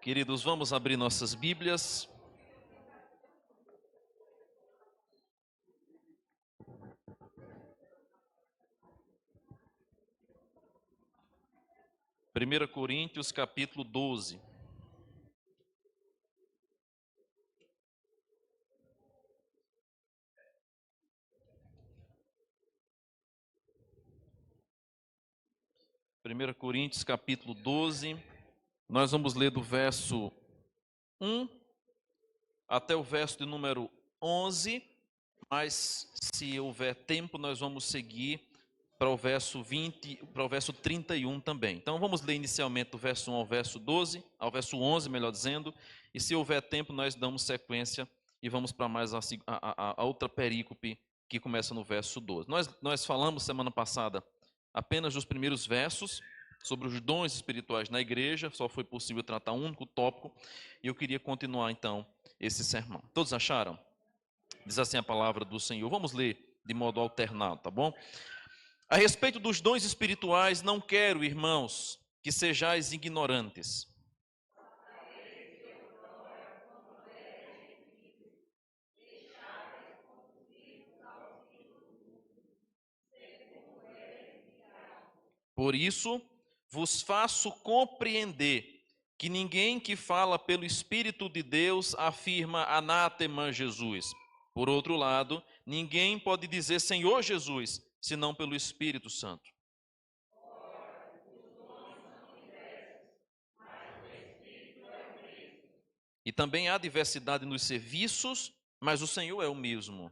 Queridos, vamos abrir nossas Bíblias. Primeira Coríntios, capítulo 12. Primeira Coríntios, capítulo 12. Nós vamos ler do verso 1 até o verso de número 11, mas se houver tempo nós vamos seguir para o verso 20, para o verso 31 também. Então vamos ler inicialmente do verso 1 ao verso 12, ao verso 11, melhor dizendo, e se houver tempo nós damos sequência e vamos para mais a outra perícope que começa no verso 12. Nós falamos semana passada apenas dos primeiros versos sobre os dons espirituais na igreja, só foi possível tratar um único tópico, e eu queria continuar então esse sermão. Todos acharam? Diz assim a palavra do Senhor. Vamos ler de modo alternado, tá bom? A respeito dos dons espirituais, não quero, irmãos, que sejais ignorantes. Por isso, vos faço compreender que ninguém que fala pelo Espírito de Deus afirma anátema Jesus. Por outro lado, ninguém pode dizer Senhor Jesus, senão pelo Espírito Santo. E também há diversidade nos serviços, mas o Senhor é o mesmo.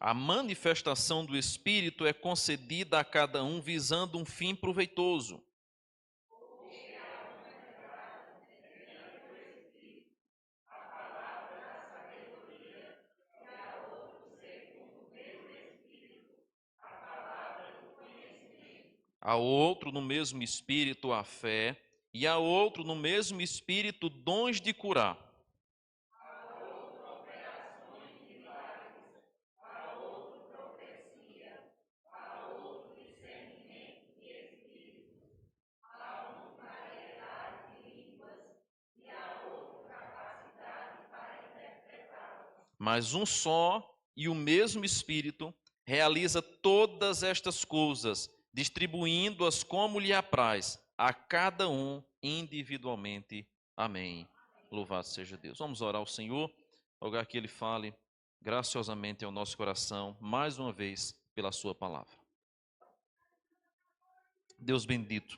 A manifestação do Espírito é concedida a cada um visando um fim proveitoso. A outro no mesmo Espírito a fé, e a outro no mesmo Espírito dons de curar. Mas um só e o mesmo Espírito realiza todas estas coisas, distribuindo-as como lhe apraz, a cada um individualmente. Amém. Louvado seja Deus. Vamos orar ao Senhor, rogar que Ele fale graciosamente ao nosso coração, mais uma vez, pela sua palavra. Deus bendito,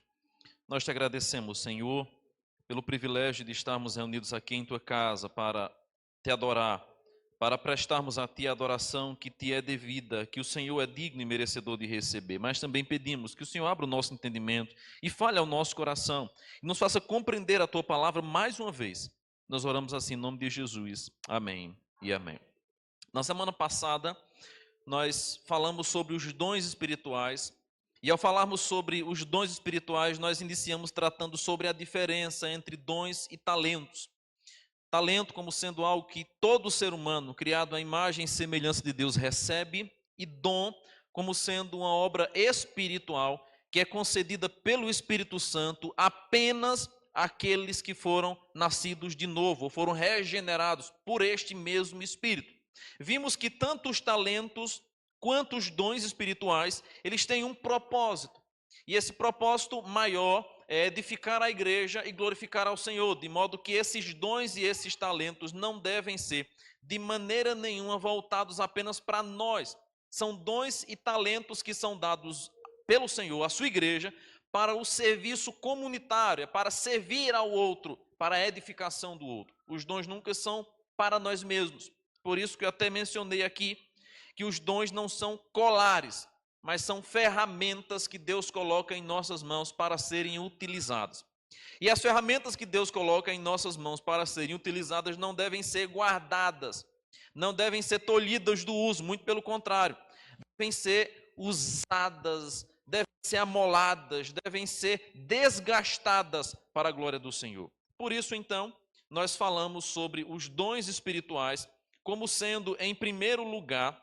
nós te agradecemos, Senhor, pelo privilégio de estarmos reunidos aqui em tua casa para te adorar, para prestarmos a ti a adoração que te é devida, que o Senhor é digno e merecedor de receber. Mas também pedimos que o Senhor abra o nosso entendimento e fale ao nosso coração, e nos faça compreender a tua palavra mais uma vez. Nós oramos assim em nome de Jesus. Amém e amém. Na semana passada, nós falamos sobre os dons espirituais, e ao falarmos sobre os dons espirituais, nós iniciamos tratando sobre a diferença entre dons e talentos. Talento como sendo algo que todo ser humano, criado à imagem e semelhança de Deus, recebe, e dom como sendo uma obra espiritual que é concedida pelo Espírito Santo apenas àqueles que foram nascidos de novo, ou foram regenerados por este mesmo Espírito. Vimos que tanto os talentos quanto os dons espirituais, eles têm um propósito, e esse propósito maior é edificar a igreja e glorificar ao Senhor, de modo que esses dons e esses talentos não devem ser de maneira nenhuma voltados apenas para nós. São dons e talentos que são dados pelo Senhor à sua igreja para o serviço comunitário, para servir ao outro, para a edificação do outro. Os dons nunca são para nós mesmos. Por isso que eu até mencionei aqui que os dons não são colares, mas são ferramentas que Deus coloca em nossas mãos para serem utilizadas. E as ferramentas que Deus coloca em nossas mãos para serem utilizadas não devem ser guardadas, não devem ser tolhidas do uso, muito pelo contrário, devem ser usadas, devem ser amoladas, devem ser desgastadas para a glória do Senhor. Por isso, então, nós falamos sobre os dons espirituais como sendo, em primeiro lugar,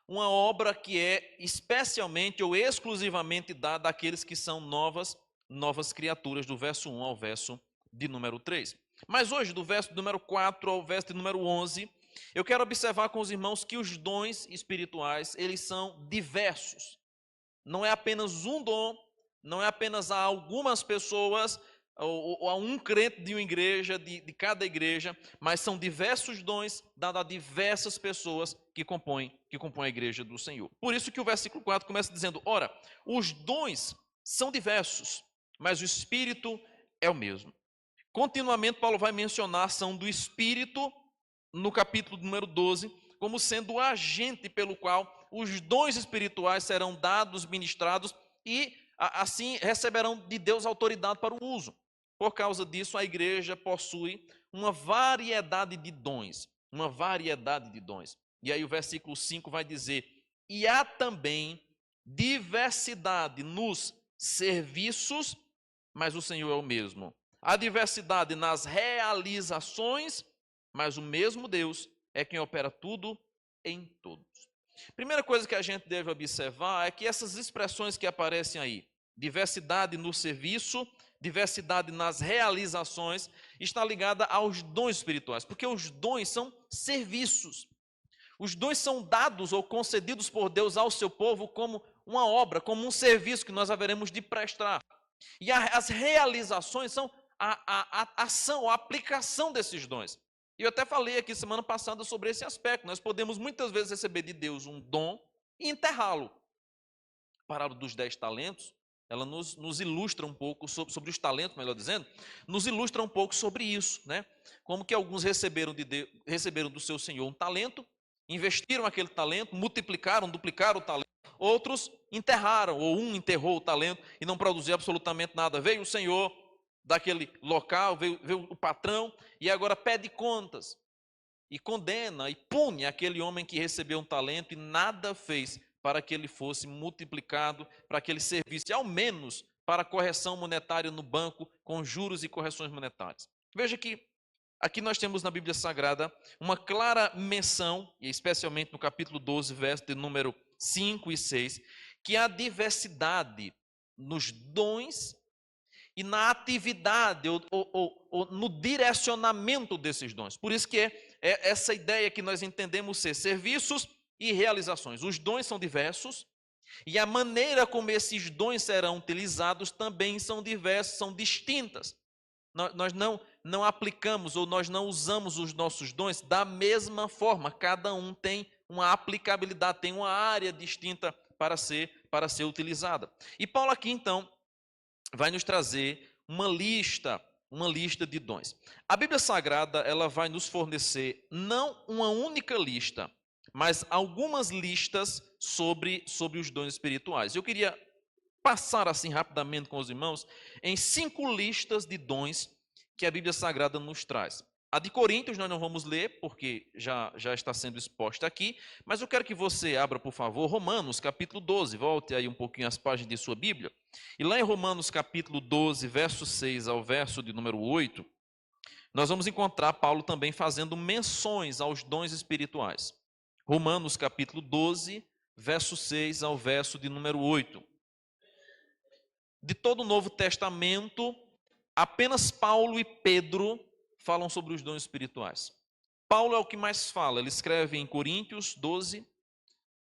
uma obra que é especialmente ou exclusivamente dada àqueles que são novas criaturas, do verso 1 ao verso de número 3. Mas hoje, do verso de número 4 ao verso de número 11, eu quero observar com os irmãos que os dons espirituais, eles são diversos. Não é apenas um dom, não é apenas a algumas pessoas, ou a um crente de uma igreja, de cada igreja, mas são diversos dons dados a diversas pessoas que compõem a igreja do Senhor. Por isso que o versículo 4 começa dizendo: ora, os dons são diversos, mas o Espírito é o mesmo. Continuamente Paulo vai mencionar a ação do Espírito no capítulo número 12, como sendo o agente pelo qual os dons espirituais serão dados, ministrados e assim receberão de Deus autoridade para o uso. Por causa disso, a igreja possui uma variedade de dons, E aí o versículo 5 vai dizer: e há também diversidade nos serviços, mas o Senhor é o mesmo. Há diversidade nas realizações, mas o mesmo Deus é quem opera tudo em todos. Primeira coisa que a gente deve observar é que essas expressões que aparecem aí, diversidade no serviço, diversidade nas realizações, está ligada aos dons espirituais, porque os dons são serviços. Os dons são dados ou concedidos por Deus ao seu povo como uma obra, como um serviço que nós haveremos de prestar. E as realizações são a ação, a aplicação desses dons. E eu até falei aqui semana passada sobre esse aspecto. Nós podemos muitas vezes receber de Deus um dom e enterrá-lo. A parábola dos 10 talentos, ela nos ilustra um pouco sobre os talentos, melhor dizendo, nos ilustra um pouco sobre isso, né? Como que alguns receberam do seu Senhor um talento, investiram aquele talento, multiplicaram, duplicaram o talento. Outros enterraram, ou um enterrou o talento e não produziu absolutamente nada. Veio o Senhor daquele local, veio o patrão e agora pede contas e condena e pune aquele homem que recebeu um talento e nada fez para que ele fosse multiplicado, para que ele servisse ao menos para a correção monetária no banco com juros e correções monetárias. Veja que aqui nós temos na Bíblia Sagrada uma clara menção, e especialmente no capítulo 12, verso de número 5 e 6, que há diversidade nos dons e na atividade ou no direcionamento desses dons. Por isso que é essa ideia que nós entendemos ser serviços e realizações. Os dons são diversos e a maneira como esses dons serão utilizados também são diversas, são distintas. Nós não aplicamos ou nós não usamos os nossos dons da mesma forma. Cada um tem uma aplicabilidade, tem uma área distinta para ser utilizada. E Paulo aqui então vai nos trazer uma lista de dons. A Bíblia Sagrada, ela vai nos fornecer não uma única lista, mas algumas listas sobre os dons espirituais. Eu queria passar assim rapidamente com os irmãos em 5 listas de dons que a Bíblia Sagrada nos traz. A de Coríntios nós não vamos ler, porque já está sendo exposta aqui, mas eu quero que você abra, por favor, Romanos capítulo 12, volte aí um pouquinho as páginas de sua Bíblia, e lá em Romanos capítulo 12, verso 6 ao verso de número 8, nós vamos encontrar Paulo também fazendo menções aos dons espirituais. Romanos capítulo 12, verso 6 ao verso de número 8. De todo o Novo Testamento, apenas Paulo e Pedro falam sobre os dons espirituais. Paulo é o que mais fala, ele escreve em Coríntios 12,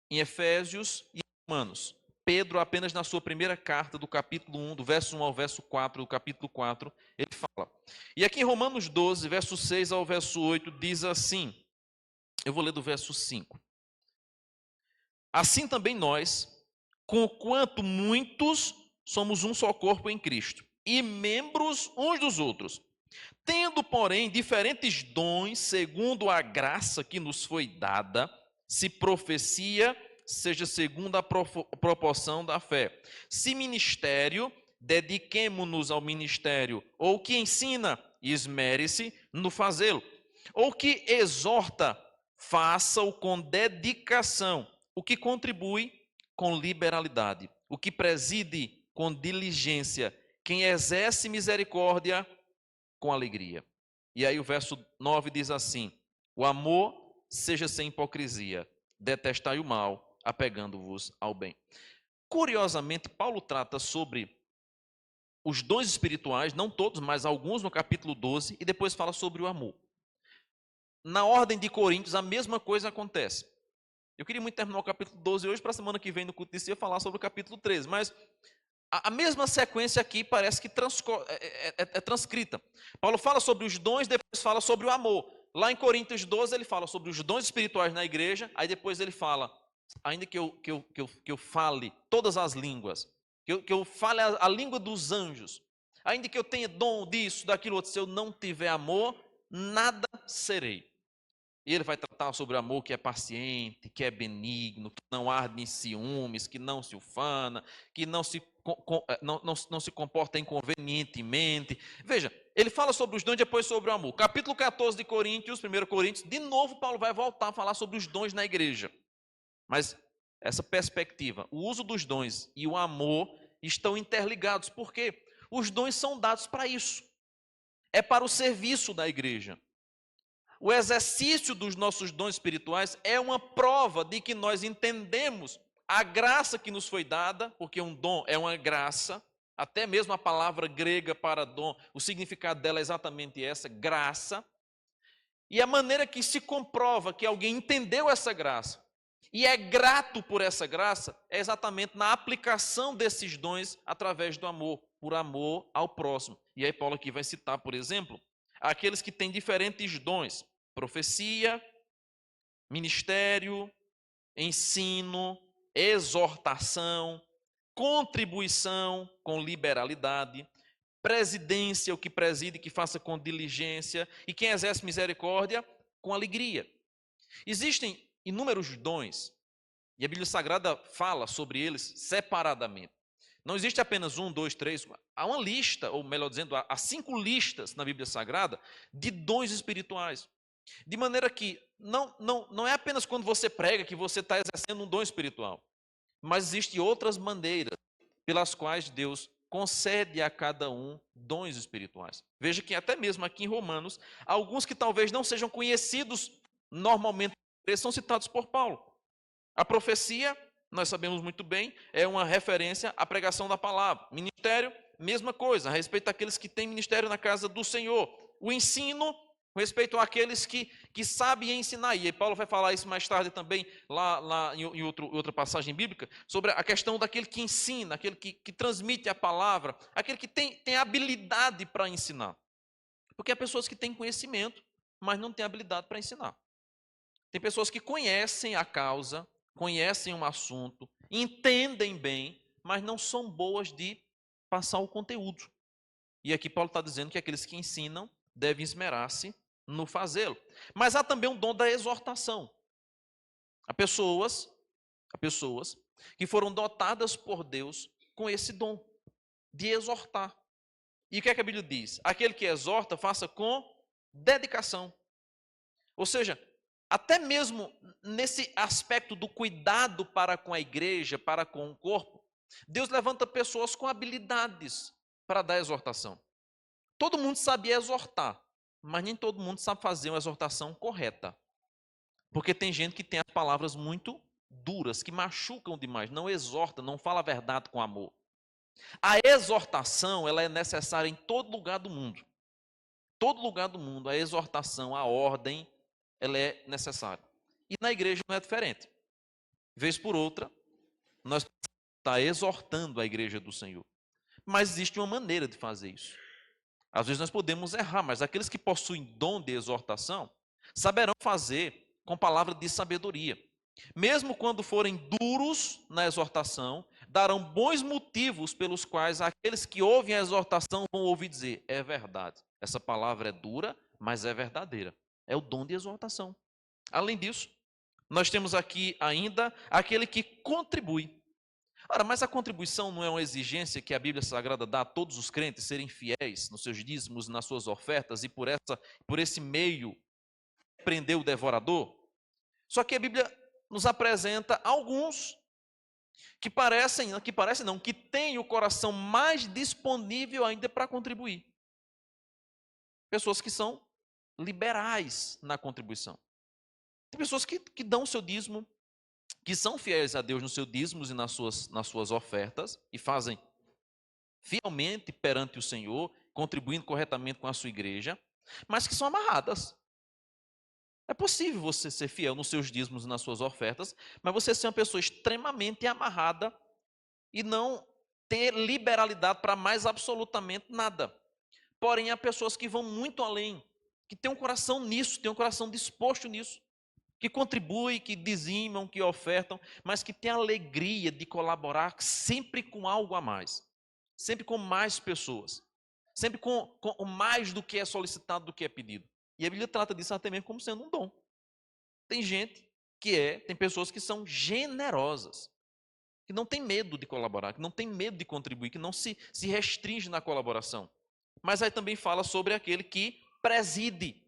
em Efésios e Romanos. Pedro, apenas na sua primeira carta, do capítulo 1, do verso 1 ao verso 4, do capítulo 4, ele fala. E aqui em Romanos 12, verso 6 ao verso 8, diz assim, eu vou ler do verso 5. Assim também nós, conquanto muitos, somos um só corpo em Cristo, e membros uns dos outros. Tendo, porém, diferentes dons, segundo a graça que nos foi dada, se profecia, seja segundo a proporção da fé. Se ministério, dediquemo-nos ao ministério. Ou que ensina, esmere-se no fazê-lo. Ou que exorta, faça-o com dedicação. O que contribui, com liberalidade. O que preside, com diligência. Quem exerce misericórdia, com alegria. E aí o verso 9 diz assim: o amor seja sem hipocrisia, detestai o mal, apegando-vos ao bem. Curiosamente, Paulo trata sobre os dons espirituais, não todos, mas alguns no capítulo 12, e depois fala sobre o amor. Na ordem de Coríntios, a mesma coisa acontece. Eu queria muito terminar o capítulo 12 hoje, para a semana que vem, no culto de dia, falar sobre o capítulo 13, mas a mesma sequência aqui parece que é transcrita. Paulo fala sobre os dons, depois fala sobre o amor. Lá em Coríntios 12, ele fala sobre os dons espirituais na igreja, aí depois ele fala, ainda que eu fale todas as línguas, que eu fale a língua dos anjos, ainda que eu tenha dom disso, daquilo outro, se eu não tiver amor, nada serei. E ele vai tratar sobre o amor que é paciente, que é benigno, que não arde em ciúmes, que não se ufana, que não se comporta inconvenientemente. Veja, ele fala sobre os dons e depois sobre o amor. Capítulo 14 de Coríntios, 1 Coríntios, de novo Paulo vai voltar a falar sobre os dons na igreja. Mas essa perspectiva, o uso dos dons e o amor estão interligados, porque os dons são dados para isso. É para o serviço da igreja. O exercício dos nossos dons espirituais é uma prova de que nós entendemos a graça que nos foi dada, porque um dom é uma graça, até mesmo a palavra grega para dom, o significado dela é exatamente essa, graça. E a maneira que se comprova que alguém entendeu essa graça e é grato por essa graça é exatamente na aplicação desses dons através do amor, por amor ao próximo. E aí Paulo aqui vai citar, por exemplo, aqueles que têm diferentes dons: profecia, ministério, ensino, exortação, contribuição com liberalidade, presidência, o que preside, que faça com diligência, e quem exerce misericórdia, com alegria. Existem inúmeros dons, e a Bíblia Sagrada fala sobre eles separadamente. Não existe apenas 1, 2, 3, há uma lista, ou melhor dizendo, há 5 listas na Bíblia Sagrada de dons espirituais. De maneira que não é apenas quando você prega que você está exercendo um dom espiritual, mas existem outras maneiras pelas quais Deus concede a cada um dons espirituais. Veja que até mesmo aqui em Romanos, alguns que talvez não sejam conhecidos normalmente, eles são citados por Paulo. A profecia, nós sabemos muito bem, é uma referência à pregação da palavra. Ministério, mesma coisa, a respeito daqueles que têm ministério na casa do Senhor. O ensino, com respeito àqueles que sabem ensinar. E Paulo vai falar isso mais tarde também, lá em outra passagem bíblica, sobre a questão daquele que ensina, aquele que transmite a palavra, aquele que tem habilidade para ensinar. Porque há pessoas que têm conhecimento, mas não têm habilidade para ensinar. Tem pessoas que conhecem a causa, conhecem um assunto, entendem bem, mas não são boas de passar o conteúdo. E aqui Paulo está dizendo que aqueles que ensinam devem esmerar-se no fazê-lo. Mas há também um dom da exortação. Há pessoas que foram dotadas por Deus com esse dom de exortar. E o que é que a Bíblia diz? Aquele que exorta, faça com dedicação. Ou seja, até mesmo nesse aspecto do cuidado para com a igreja, para com o corpo, Deus levanta pessoas com habilidades para dar exortação. Todo mundo sabe exortar, mas nem todo mundo sabe fazer uma exortação correta. Porque tem gente que tem as palavras muito duras, que machucam demais, não exorta, não fala a verdade com amor. A exortação, ela é necessária em todo lugar do mundo. Todo lugar do mundo, a exortação, a ordem, ela é necessária. E na igreja não é diferente. Vez por outra, nós estamos exortando a igreja do Senhor. Mas existe uma maneira de fazer isso. Às vezes nós podemos errar, mas aqueles que possuem dom de exortação saberão fazer com palavra de sabedoria. Mesmo quando forem duros na exortação, darão bons motivos pelos quais aqueles que ouvem a exortação vão ouvir dizer: é verdade, essa palavra é dura, mas é verdadeira. É o dom de exortação. Além disso, nós temos aqui ainda aquele que contribui. Ora, mas a contribuição não é uma exigência que a Bíblia Sagrada dá a todos os crentes serem fiéis nos seus dízimos, nas suas ofertas e por esse meio prender o devorador? Só que a Bíblia nos apresenta alguns que têm o coração mais disponível ainda para contribuir. Pessoas que são liberais na contribuição. Tem pessoas que dão o seu dízimo, que são fiéis a Deus nos seus dízimos e nas suas ofertas, e fazem fielmente perante o Senhor, contribuindo corretamente com a sua igreja, mas que são amarradas. É possível você ser fiel nos seus dízimos e nas suas ofertas, mas você ser uma pessoa extremamente amarrada e não ter liberalidade para mais absolutamente nada. Porém, há pessoas que vão muito além, que têm um coração nisso, têm um coração disposto nisso, que contribuem, que dizimam, que ofertam, mas que têm a alegria de colaborar sempre com algo a mais, sempre com mais pessoas, sempre com mais do que é solicitado, do que é pedido. E a Bíblia trata disso até mesmo como sendo um dom. Tem gente tem pessoas que são generosas, que não tem medo de colaborar, que não tem medo de contribuir, que não se restringe na colaboração. Mas aí também fala sobre aquele que preside.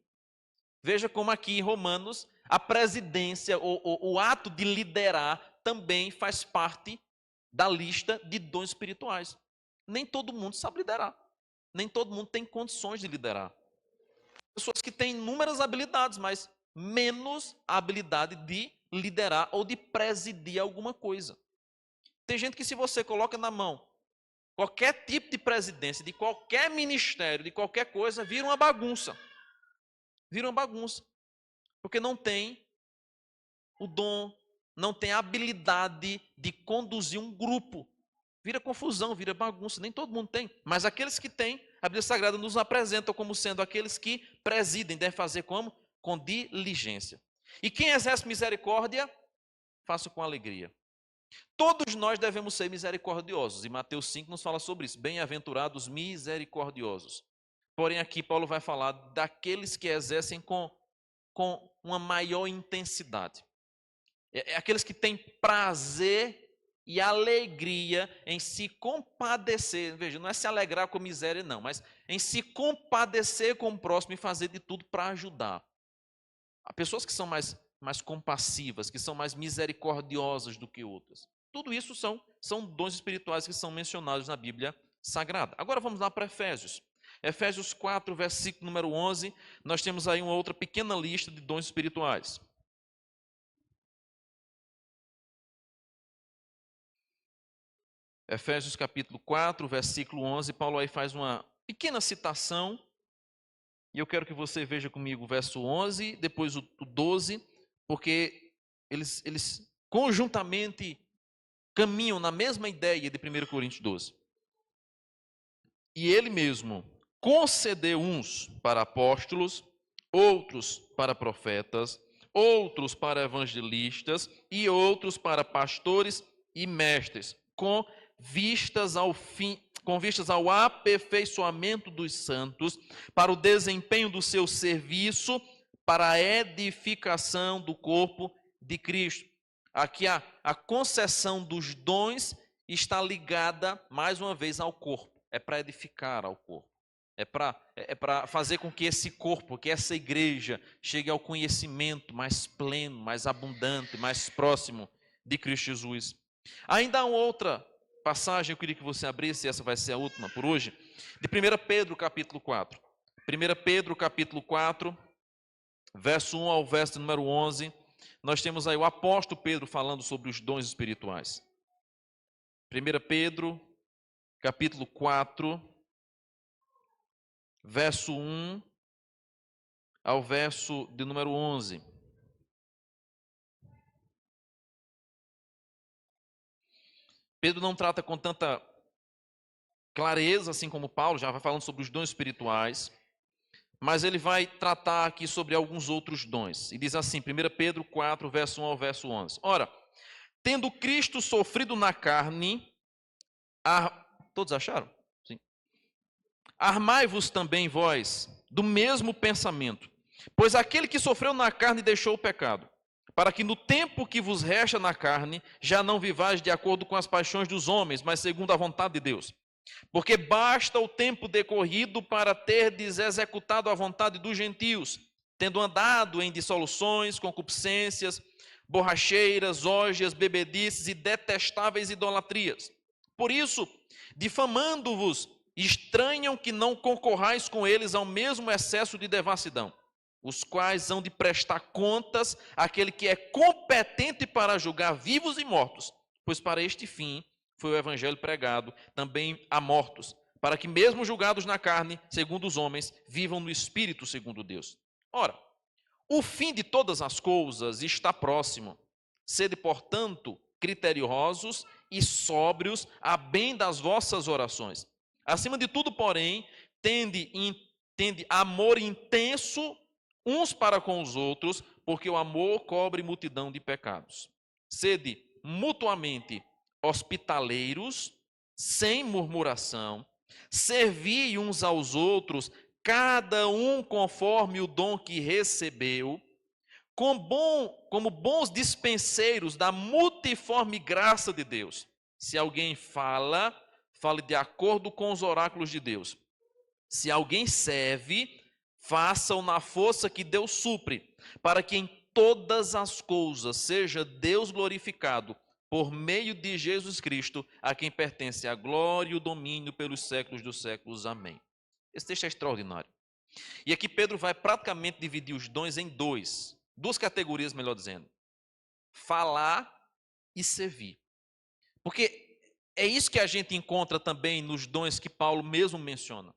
Veja como aqui em Romanos, a presidência, o ato de liderar também faz parte da lista de dons espirituais. Nem todo mundo sabe liderar. Nem todo mundo tem condições de liderar. Pessoas que têm inúmeras habilidades, mas menos a habilidade de liderar ou de presidir alguma coisa. Tem gente que, se você coloca na mão qualquer tipo de presidência, de qualquer ministério, de qualquer coisa, vira uma bagunça. Vira uma bagunça. Porque não tem o dom, não tem a habilidade de conduzir um grupo. Vira confusão, vira bagunça. Nem todo mundo tem. Mas aqueles que têm, a Bíblia Sagrada nos apresenta como sendo aqueles que presidem, devem fazer como? Com diligência. E quem exerce misericórdia, faça com alegria. Todos nós devemos ser misericordiosos. E Mateus 5 nos fala sobre isso. Bem-aventurados misericordiosos. Porém, aqui Paulo vai falar daqueles que exercem com uma maior intensidade. É aqueles que têm prazer e alegria em se compadecer. Veja, não é se alegrar com miséria, não, mas em se compadecer com o próximo e fazer de tudo para ajudar. Há pessoas que são mais compassivas, que são mais misericordiosas do que outras. Tudo isso são dons espirituais que são mencionados na Bíblia Sagrada. Agora vamos lá para Efésios. Efésios 4, versículo número 11, nós temos aí uma outra pequena lista de dons espirituais. Efésios capítulo 4, versículo 11, Paulo aí faz uma pequena citação, e eu quero que você veja comigo o verso 11, depois o 12, porque eles conjuntamente caminham na mesma ideia de 1 Coríntios 12. E ele mesmo concedeu uns para apóstolos, outros para profetas, outros para evangelistas e outros para pastores e mestres, com vistas ao aperfeiçoamento dos santos, para o desempenho do seu serviço, para a edificação do corpo de Cristo. Aqui a concessão dos dons está ligada, mais uma vez, ao corpo. É para edificar ao corpo. É para fazer com que esse corpo, que essa igreja, chegue ao conhecimento mais pleno, mais abundante, mais próximo de Cristo Jesus. Ainda há uma outra passagem, eu queria que você abrisse, essa vai ser a última por hoje, de 1 Pedro capítulo 4. 1 Pedro capítulo 4, verso 1 ao verso número 11, nós temos aí o apóstolo Pedro falando sobre os dons espirituais. 1 Pedro capítulo 4, verso 1 ao verso de número 11. Pedro não trata com tanta clareza, assim como Paulo, já vai falando sobre os dons espirituais, mas ele vai tratar aqui sobre alguns outros dons. E diz assim, 1 Pedro 4, verso 1 ao verso 11. Ora, tendo Cristo sofrido na carne, todos acharam? Sim. Armai-vos também vós do mesmo pensamento, pois aquele que sofreu na carne deixou o pecado, para que no tempo que vos resta na carne, já não vivais de acordo com as paixões dos homens, mas segundo a vontade de Deus. Porque basta o tempo decorrido para terdes executado a vontade dos gentios, tendo andado em dissoluções, concupiscências, borracheiras, orgias, bebedices e detestáveis idolatrias. Por isso, difamando-vos, estranham que não concorrais com eles ao mesmo excesso de devassidão. os quais hão de prestar contas àquele que é competente para julgar vivos e mortos, pois para este fim foi o evangelho pregado também a mortos, para que mesmo julgados na carne, segundo os homens, vivam no espírito segundo Deus. Ora, o fim de todas as coisas está próximo. Sede, portanto, criteriosos e sóbrios a bem das vossas orações. Acima de tudo, porém, tende amor intenso uns para com os outros, porque o amor cobre multidão de pecados. Sede mutuamente hospitaleiros, sem murmuração, servi uns aos outros, cada um conforme o dom que recebeu, como bons dispenseiros da multiforme graça de Deus. Se alguém fale de acordo com os oráculos de Deus. Se alguém serve, faça-o na força que Deus supre, para que em todas as coisas seja Deus glorificado, por meio de Jesus Cristo, a quem pertence a glória e o domínio pelos séculos dos séculos. Amém. Esse texto é extraordinário. E aqui Pedro vai praticamente dividir os dons em duas categorias, melhor dizendo: falar e servir. Porque é isso que a gente encontra também nos dons que Paulo mesmo menciona.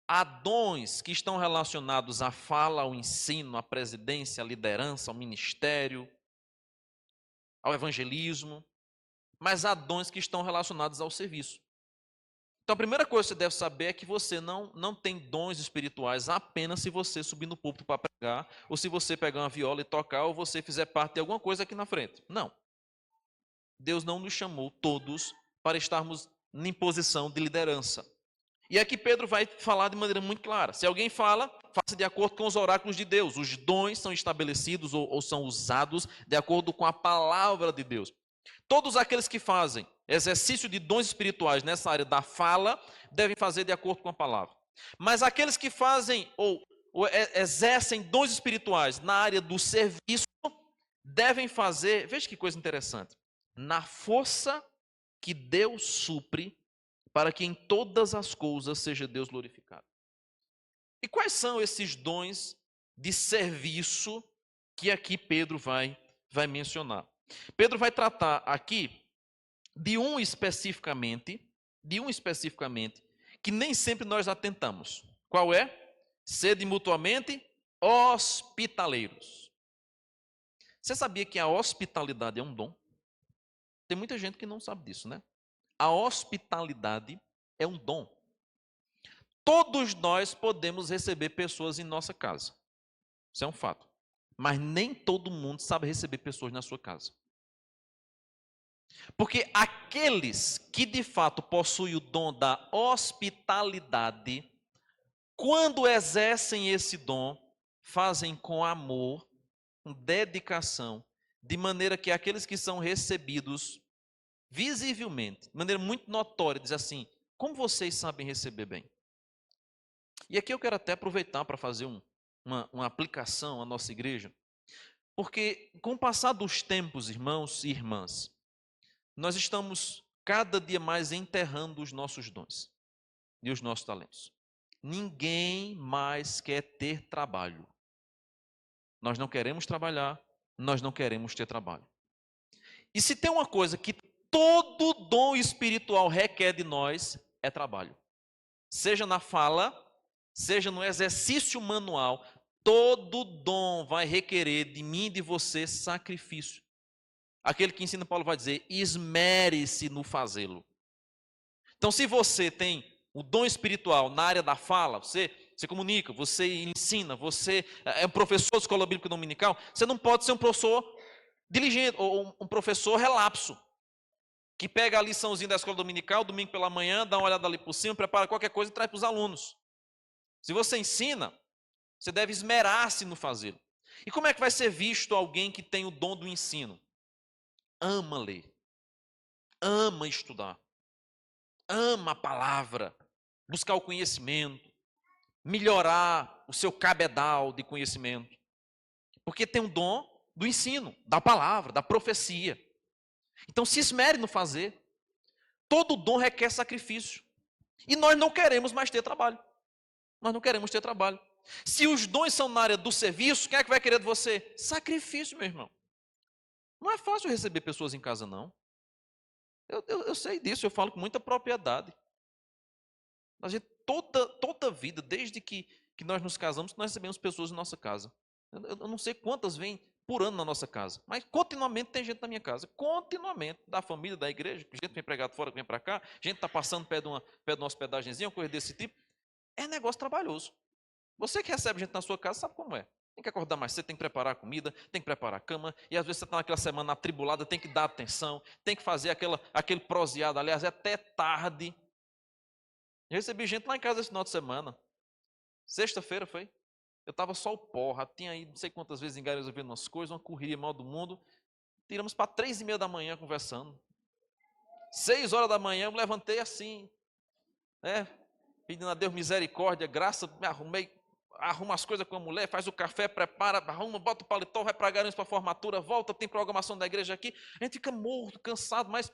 Há dons que estão relacionados à fala, ao ensino, à presidência, à liderança, ao ministério, ao evangelismo, mas há dons que estão relacionados ao serviço. Então a primeira coisa que você deve saber é que você não tem dons espirituais apenas se você subir no púlpito para pregar, ou se você pegar uma viola e tocar, ou você fizer parte de alguma coisa aqui na frente. Não. Deus não nos chamou todos para estarmos em posição de liderança. E aqui Pedro vai falar de maneira muito clara. Se alguém fala, faça de acordo com os oráculos de Deus. Os dons são estabelecidos ou são usados de acordo com a palavra de Deus. Todos aqueles que fazem exercício de dons espirituais nessa área da fala, devem fazer de acordo com a palavra. Mas aqueles que fazem ou exercem dons espirituais na área do serviço, devem fazer, veja que coisa interessante, na força que Deus supre, para que em todas as coisas seja Deus glorificado. E quais são esses dons de serviço que aqui Pedro vai mencionar? Pedro vai tratar aqui de um especificamente, que nem sempre nós atentamos. Qual é? Sede mutuamente hospitaleiros. Você sabia que a hospitalidade é um dom? Tem muita gente que não sabe disso, né? A hospitalidade é um dom. Todos nós podemos receber pessoas em nossa casa. Isso é um fato. Mas nem todo mundo sabe receber pessoas na sua casa. Porque aqueles que de fato possuem o dom da hospitalidade, quando exercem esse dom, fazem com amor, com dedicação, de maneira que aqueles que são recebidos visivelmente, de maneira muito notória, diz assim: como vocês sabem receber bem? E aqui eu quero até aproveitar para fazer uma aplicação à nossa igreja, porque com o passar dos tempos, irmãos e irmãs, nós estamos cada dia mais enterrando os nossos dons e os nossos talentos. Ninguém mais quer ter trabalho. Nós não queremos trabalhar, nós não queremos ter trabalho. E se tem uma coisa que todo dom espiritual requer de nós, é trabalho. Seja na fala, seja no exercício manual, todo dom vai requerer de mim e de você sacrifício. Aquele que ensina Paulo vai dizer: esmere-se no fazê-lo. Então, se você tem o dom espiritual na área da fala, você comunica, você ensina, você é um professor de escola bíblica dominical, você não pode ser um professor diligente ou um professor relapso, que pega a liçãozinha da escola dominical, domingo pela manhã, dá uma olhada ali por cima, prepara qualquer coisa e traz para os alunos. Se você ensina, você deve esmerar-se no fazê-lo. E como é que vai ser visto alguém que tem o dom do ensino? Ama ler, ama estudar, ama a palavra, buscar o conhecimento, melhorar o seu cabedal de conhecimento. Porque tem um dom do ensino, da palavra, da profecia. Então se esmere no fazer. Todo dom requer sacrifício. E nós não queremos mais ter trabalho. Nós não queremos ter trabalho. Se os dons são na área do serviço, quem é que vai querer de você? Sacrifício, meu irmão. Não é fácil receber pessoas em casa, não. Eu sei disso, eu falo com muita propriedade. A gente, toda vida, desde que nós nos casamos, nós recebemos pessoas em nossa casa. Eu não sei quantas vêm por ano na nossa casa, mas continuamente tem gente na minha casa, continuamente, da família, da igreja, gente vem pregado fora, vem para cá, gente está passando perto de uma hospedagemzinha, uma coisa desse tipo. É negócio trabalhoso. Você que recebe gente na sua casa sabe como é. Tem que acordar mais cedo, tem que preparar a comida, tem que preparar a cama, e às vezes você está naquela semana atribulada, tem que dar atenção, tem que fazer aquele proseado, aliás, é até tarde. Eu recebi gente lá em casa esse final de semana. Sexta-feira foi. Eu estava só o porra, tinha ido não sei quantas vezes em Gás resolvendo umas coisas, uma correria mal do mundo. Tiramos para 3h30 da manhã conversando. 6 horas da manhã eu me levantei assim, né? Pedindo a Deus misericórdia, graça, me arrumei, arruma as coisas com a mulher, faz o café, prepara, arruma, bota o paletó, vai para Garanhuns para a formatura, volta, tem programação da igreja aqui. A gente fica morto, cansado, mas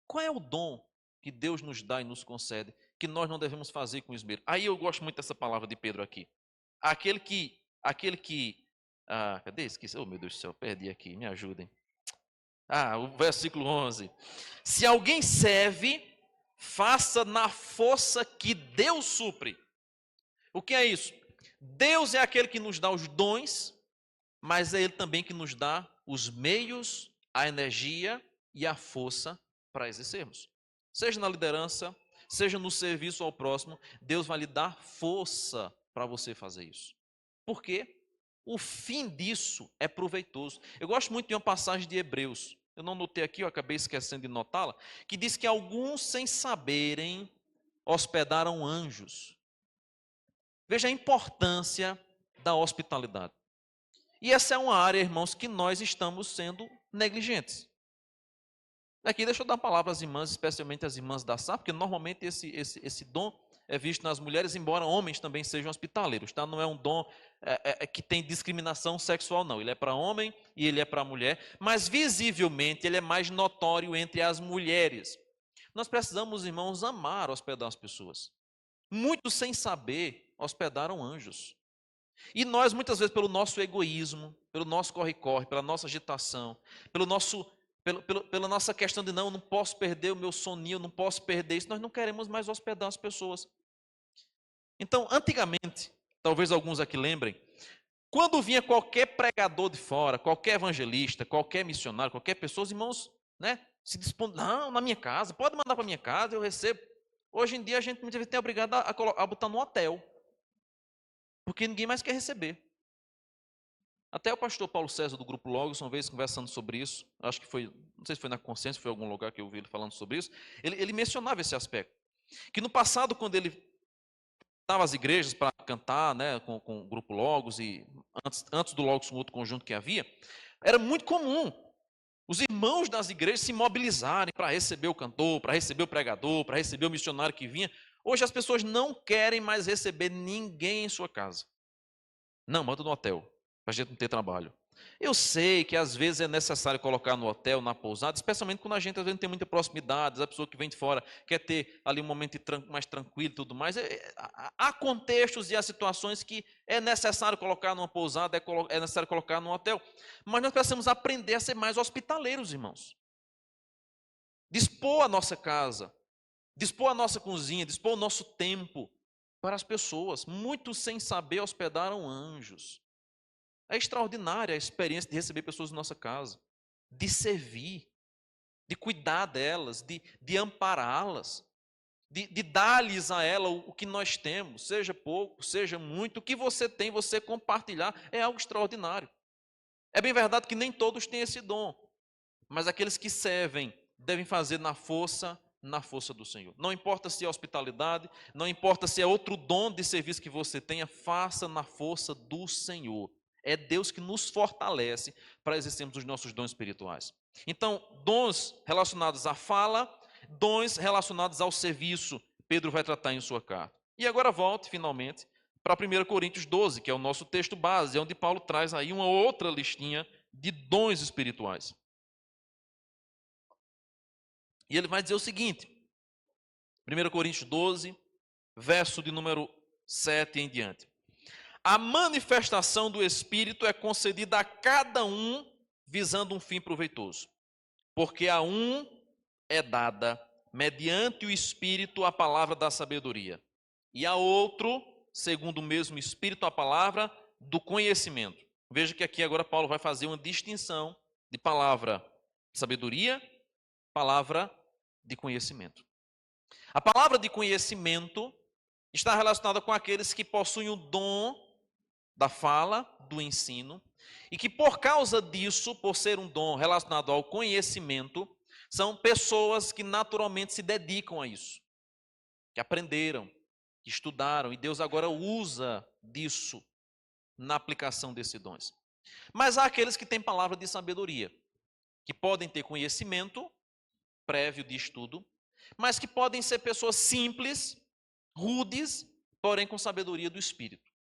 qual é o dom que Deus nos dá e nos concede, que nós não devemos fazer com esmero? Aí eu gosto muito dessa palavra de Pedro aqui. Cadê? Esqueci, oh meu Deus do céu, perdi aqui, me ajudem. O versículo 11. Se alguém serve, faça na força que Deus supre. O que é isso? Deus é aquele que nos dá os dons, mas é Ele também que nos dá os meios, a energia e a força para exercermos. Seja na liderança, seja no serviço ao próximo, Deus vai lhe dar força para você fazer isso. Por quê? O fim disso é proveitoso. Eu gosto muito de uma passagem de Hebreus. Eu não notei aqui, eu acabei esquecendo de notá-la, que diz que alguns, sem saberem, hospedaram anjos. Veja a importância da hospitalidade. E essa é uma área, irmãos, que nós estamos sendo negligentes. Aqui deixa eu dar uma palavra às irmãs, especialmente às irmãs da SAP, porque normalmente esse dom é visto nas mulheres, embora homens também sejam hospitaleiros, tá? Não é um dom que tem discriminação sexual, não. Ele é para homem e ele é para mulher, mas visivelmente ele é mais notório entre as mulheres. Nós precisamos, irmãos, amar hospedar as pessoas. Muitos, sem saber, hospedaram anjos. E nós, muitas vezes, pelo nosso egoísmo, pelo nosso corre-corre, pela nossa agitação, pela nossa questão de não posso perder o meu soninho, não posso perder isso, nós não queremos mais hospedar as pessoas. Então, antigamente, talvez alguns aqui lembrem, quando vinha qualquer pregador de fora, qualquer evangelista, qualquer missionário, qualquer pessoa, os irmãos, né, se dispõem, não, na minha casa, pode mandar para minha casa, eu recebo. Hoje em dia a gente muitas vezes tem obrigado a botar no hotel, porque ninguém mais quer receber. Até o pastor Paulo César do Grupo Logos, uma vez conversando sobre isso, acho que foi, não sei se foi na Consciência, foi em algum lugar que eu ouvi ele falando sobre isso, ele mencionava esse aspecto. Que no passado, quando ele estava às igrejas para cantar, né, com o Grupo Logos, e antes do Logos, um outro conjunto que havia, era muito comum os irmãos das igrejas se mobilizarem para receber o cantor, para receber o pregador, para receber o missionário que vinha. Hoje as pessoas não querem mais receber ninguém em sua casa. Não, manda no hotel, para a gente não ter trabalho. Eu sei que às vezes é necessário colocar no hotel, na pousada, especialmente quando a gente às vezes não tem muita proximidade, a pessoa que vem de fora quer ter ali um momento mais tranquilo e tudo mais. Há contextos e há situações que é necessário colocar numa pousada, é necessário colocar num hotel. Mas nós precisamos aprender a ser mais hospitaleiros, irmãos. Dispor a nossa casa, dispor a nossa cozinha, dispor o nosso tempo para as pessoas. Muitos, sem saber, hospedaram anjos. É extraordinária a experiência de receber pessoas na nossa casa, de servir, de cuidar delas, de ampará-las, de dar-lhes a ela o que nós temos, seja pouco, seja muito, o que você tem, você compartilhar, é algo extraordinário. É bem verdade que nem todos têm esse dom, mas aqueles que servem devem fazer na força do Senhor. Não importa se é hospitalidade, não importa se é outro dom de serviço que você tenha, faça na força do Senhor. É Deus que nos fortalece para exercermos os nossos dons espirituais. Então, dons relacionados à fala, dons relacionados ao serviço, Pedro vai tratar em sua carta. E agora volte, finalmente, para 1 Coríntios 12, que é o nosso texto base, onde Paulo traz aí uma outra listinha de dons espirituais. E ele vai dizer o seguinte, 1 Coríntios 12, verso de número 7 em diante. A manifestação do Espírito é concedida a cada um visando um fim proveitoso, porque a um é dada, mediante o Espírito, a palavra da sabedoria, e a outro, segundo o mesmo Espírito, a palavra do conhecimento. Veja que aqui agora Paulo vai fazer uma distinção de palavra sabedoria, palavra de conhecimento. A palavra de conhecimento está relacionada com aqueles que possuem o dom da fala, do ensino, e que por causa disso, por ser um dom relacionado ao conhecimento, são pessoas que naturalmente se dedicam a isso, que aprenderam, que estudaram, e Deus agora usa disso na aplicação desses dons. Mas há aqueles que têm palavra de sabedoria, que podem ter conhecimento prévio de estudo, mas que podem ser pessoas simples, rudes, porém com sabedoria do Espírito.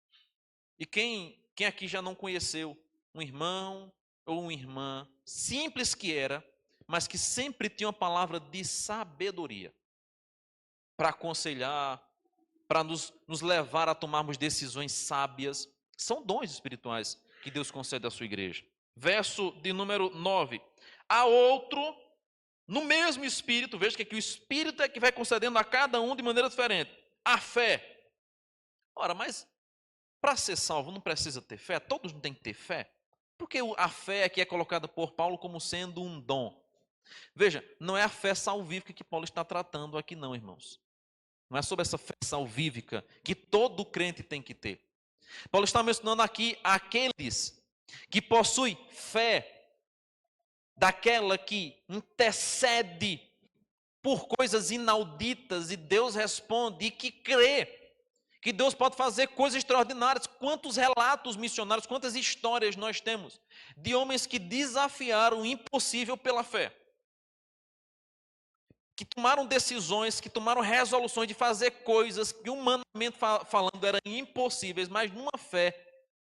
E quem aqui já não conheceu um irmão ou uma irmã simples que era, mas que sempre tinha uma palavra de sabedoria para aconselhar, para nos levar a tomarmos decisões sábias? São dons espirituais que Deus concede à sua igreja. Verso de número 9. Há outro, no mesmo Espírito, veja que aqui o Espírito é que vai concedendo a cada um de maneira diferente. A fé. Ora, mas para ser salvo não precisa ter fé? Todos não têm que ter fé? Porque a fé aqui é colocada por Paulo como sendo um dom. Veja, não é a fé salvífica que Paulo está tratando aqui não, irmãos. Não é sobre essa fé salvífica que todo crente tem que ter. Paulo está mencionando aqui aqueles que possuem fé, daquela que intercede por coisas inauditas e Deus responde, e que crê que Deus pode fazer coisas extraordinárias. Quantos relatos missionários, quantas histórias nós temos de homens que desafiaram o impossível pela fé, que tomaram decisões, que tomaram resoluções de fazer coisas que humanamente falando eram impossíveis, mas numa fé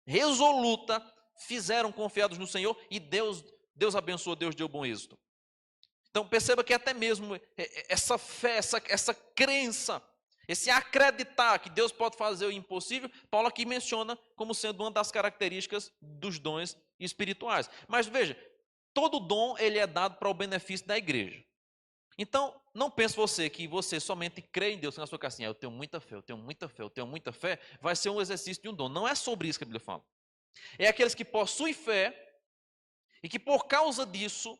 resoluta fizeram, confiados no Senhor, e Deus abençoou, Deus deu bom êxito. Então perceba que até mesmo essa fé, essa crença, esse acreditar que Deus pode fazer o impossível, Paulo aqui menciona como sendo uma das características dos dons espirituais. Mas veja, todo dom ele é dado para o benefício da igreja. Então, não pense você que você somente crê em Deus na sua casinha. Eu tenho muita fé, eu tenho muita fé, eu tenho muita fé. Vai ser um exercício de um dom. Não é sobre isso que a Bíblia fala. É aqueles que possuem fé e que por causa disso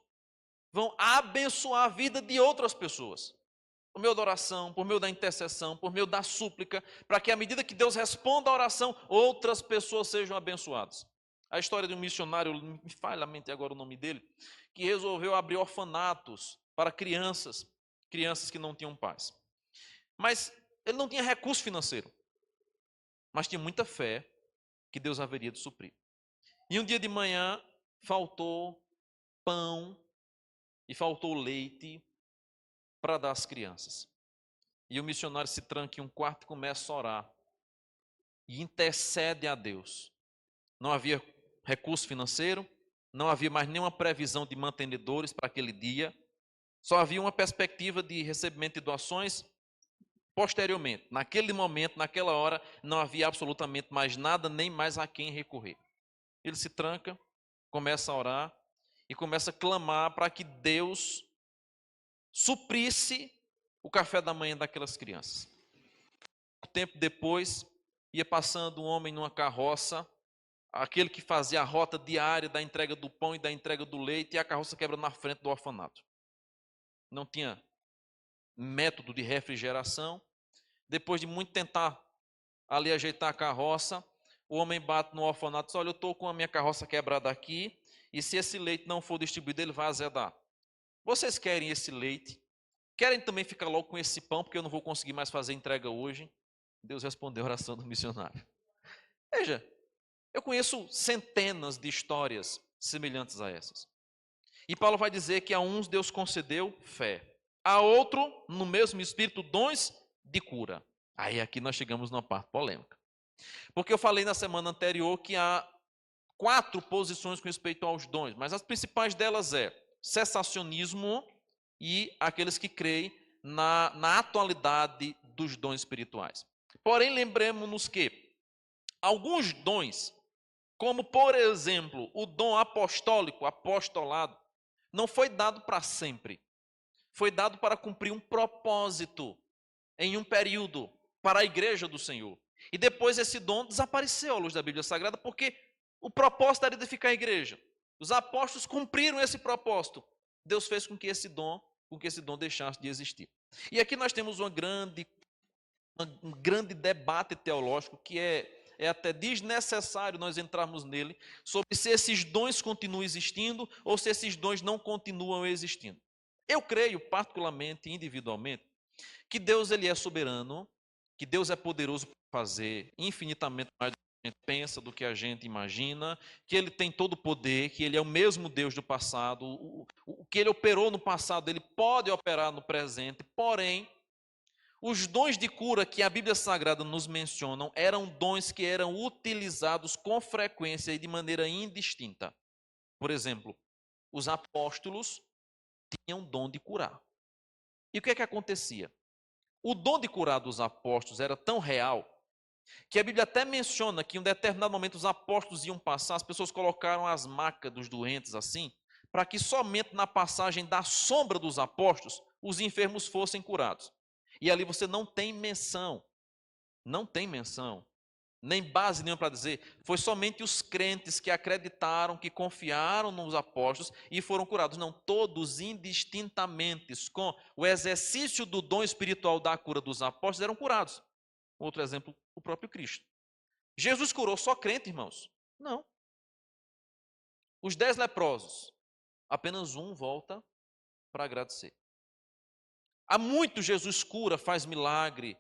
vão abençoar a vida de outras pessoas. Por meio da oração, por meio da intercessão, por meio da súplica, para que à medida que Deus responda a oração, outras pessoas sejam abençoadas. A história de um missionário, me falha a mente agora o nome dele, que resolveu abrir orfanatos para crianças que não tinham pais. Mas ele não tinha recurso financeiro, mas tinha muita fé que Deus haveria de suprir. E um dia de manhã faltou pão e faltou leite para dar às crianças. E o missionário se tranca em um quarto e começa a orar. E intercede a Deus. Não havia recurso financeiro, não havia mais nenhuma previsão de mantenedores para aquele dia. Só havia uma perspectiva de recebimento de doações posteriormente. Naquele momento, naquela hora, não havia absolutamente mais nada, nem mais a quem recorrer. Ele se tranca, começa a orar e começa a clamar para que Deus suprisse o café da manhã daquelas crianças. Um tempo depois, ia passando um homem numa carroça, aquele que fazia a rota diária da entrega do pão e da entrega do leite, e a carroça quebra na frente do orfanato. Não tinha método de refrigeração. Depois de muito tentar ali ajeitar a carroça, o homem bate no orfanato e diz: olha, eu estou com a minha carroça quebrada aqui, e se esse leite não for distribuído, ele vai azedar. Vocês querem esse leite? Querem também ficar logo com esse pão, porque eu não vou conseguir mais fazer entrega hoje? Deus respondeu a oração do missionário. Veja, eu conheço centenas de histórias semelhantes a essas. E Paulo vai dizer que a uns Deus concedeu fé, a outro, no mesmo espírito, dons de cura. Aí aqui nós chegamos numa parte polêmica. Porque eu falei na semana anterior que há 4 posições com respeito aos dons, mas as principais delas é cessacionismo e aqueles que creem na atualidade dos dons espirituais. Porém, lembremos-nos que alguns dons, como por exemplo o dom apostólico, apostolado, não foi dado para sempre. Foi dado para cumprir um propósito em um período para a igreja do Senhor. E depois esse dom desapareceu à luz da Bíblia Sagrada, porque o propósito era edificar a igreja. Os apóstolos cumpriram esse propósito. Deus fez com que esse dom deixasse de existir. E aqui nós temos um grande debate teológico que é até desnecessário nós entrarmos nele, sobre se esses dons continuam existindo ou se esses dons não continuam existindo. Eu creio, particularmente, individualmente, que Deus ele é soberano, que Deus é poderoso para fazer infinitamente mais do que a gente pensa, do que a gente imagina, que ele tem todo o poder, que ele é o mesmo Deus do passado, o que ele operou no passado, ele pode operar no presente, porém, os dons de cura que a Bíblia Sagrada nos mencionam eram dons que eram utilizados com frequência e de maneira indistinta. Por exemplo, os apóstolos tinham dom de curar. E o que é que acontecia? O dom de curar dos apóstolos era tão real que a Bíblia até menciona que em um determinado momento os apóstolos iam passar, as pessoas colocaram as macas dos doentes assim, para que somente na passagem da sombra dos apóstolos os enfermos fossem curados. E ali você não tem menção, nem base nenhuma para dizer, foi somente os crentes que acreditaram, que confiaram nos apóstolos e foram curados. Não, todos indistintamente, com o exercício do dom espiritual da cura dos apóstolos, eram curados. Outro exemplo, o próprio Cristo. Jesus curou só crente, irmãos? Não. Os 10 leprosos, apenas um volta para agradecer. Há muito Jesus cura, faz milagre.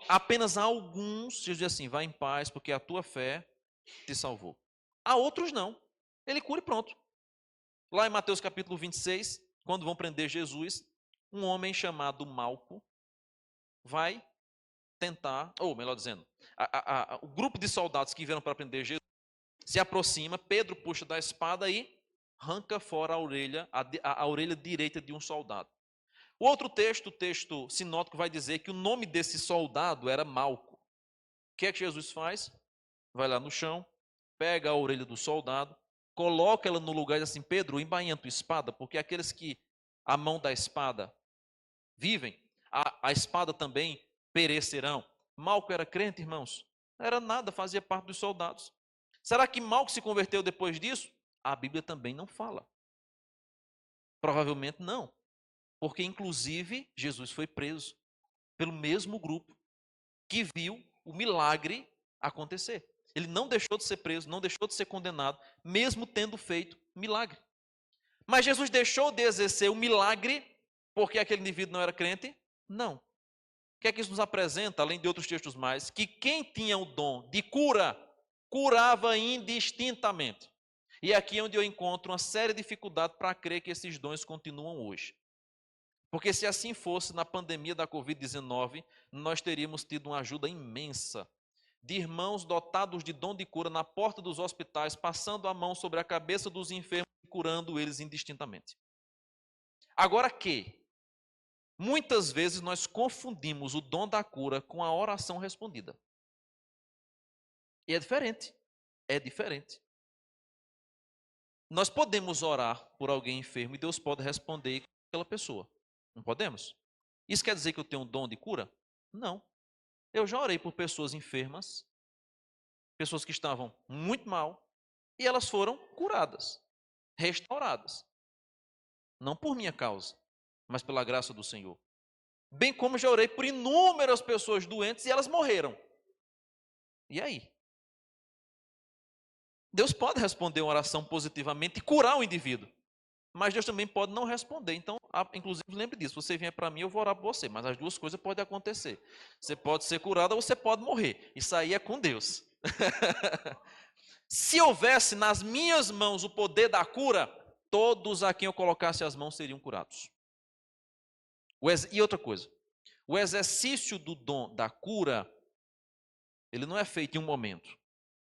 Apenas a alguns, Jesus diz assim, vai em paz, porque a tua fé te salvou. A outros não. Ele cura e pronto. Lá em Mateus capítulo 26, quando vão prender Jesus, um homem chamado Malco vai tentar, ou melhor dizendo, o grupo de soldados que vieram para prender Jesus se aproxima, Pedro puxa da espada e arranca fora a orelha direita de um soldado. O outro texto, o texto sinótico, vai dizer que o nome desse soldado era Malco. O que é que Jesus faz? Vai lá no chão, pega a orelha do soldado, coloca ela no lugar e diz assim, Pedro, embainha a tua espada, porque aqueles que a mão da espada vivem, a espada também perecerão. Malco era crente, irmãos? Não era nada, fazia parte dos soldados. Será que Malco se converteu depois disso? A Bíblia também não fala. Provavelmente não, porque inclusive Jesus foi preso pelo mesmo grupo que viu o milagre acontecer. Ele não deixou de ser preso, não deixou de ser condenado, mesmo tendo feito milagre. Mas Jesus deixou de exercer o milagre porque aquele indivíduo não era crente? Não. O que é que isso nos apresenta, além de outros textos mais? Que quem tinha o dom de cura, curava indistintamente. E aqui é onde eu encontro uma séria dificuldade para crer que esses dons continuam hoje. Porque se assim fosse, na pandemia da Covid-19, nós teríamos tido uma ajuda imensa de irmãos dotados de dom de cura na porta dos hospitais, passando a mão sobre a cabeça dos enfermos e curando eles indistintamente. Agora que, muitas vezes nós confundimos o dom da cura com a oração respondida. E é diferente. É diferente. Nós podemos orar por alguém enfermo e Deus pode responder aquela pessoa. Não podemos? Isso quer dizer que eu tenho um dom de cura? Não. Eu já orei por pessoas enfermas, pessoas que estavam muito mal, e elas foram curadas, restauradas. Não por minha causa, mas pela graça do Senhor. Bem como já orei por inúmeras pessoas doentes e elas morreram. E aí? Deus pode responder uma oração positivamente e curar o indivíduo. Mas Deus também pode não responder. Então, inclusive, lembre disso. Você vier para mim, eu vou orar por você. Mas as duas coisas podem acontecer. Você pode ser curado ou você pode morrer. Isso aí é com Deus. Se houvesse nas minhas mãos o poder da cura, todos a quem eu colocasse as mãos seriam curados. E outra coisa. O exercício do dom da cura, ele não é feito em um momento.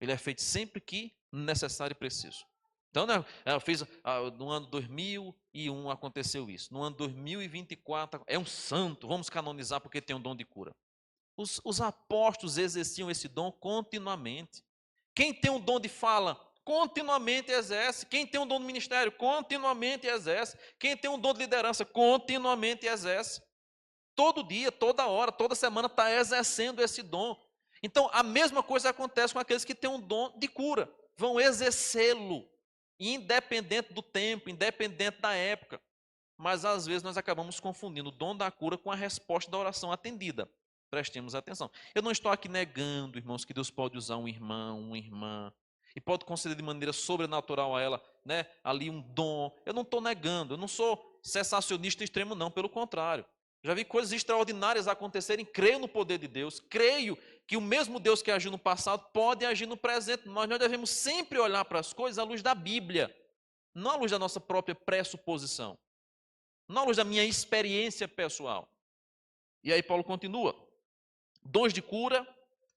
Ele é feito sempre que necessário e preciso. Então, né, no ano 2001 aconteceu isso. No ano 2024, é um santo, vamos canonizar porque tem um dom de cura. Os apóstolos exerciam esse dom continuamente. Quem tem um dom de fala, continuamente exerce. Quem tem um dom de ministério, continuamente exerce. Quem tem um dom de liderança, continuamente exerce. Todo dia, toda hora, toda semana está exercendo esse dom. Então, a mesma coisa acontece com aqueles que têm um dom de cura. Vão exercê-lo, independente do tempo, independente da época. Mas, às vezes, nós acabamos confundindo o dom da cura com a resposta da oração atendida. Prestemos atenção. Eu não estou aqui negando, irmãos, que Deus pode usar um irmão, uma irmã, e pode conceder de maneira sobrenatural a ela, né, ali um dom. Eu não estou negando, eu não sou cessacionista extremo, não, pelo contrário. Já vi coisas extraordinárias acontecerem, creio no poder de Deus, creio que o mesmo Deus que agiu no passado pode agir no presente. Nós devemos sempre olhar para as coisas à luz da Bíblia, não à luz da nossa própria pressuposição, não à luz da minha experiência pessoal. E aí Paulo continua: dons de cura,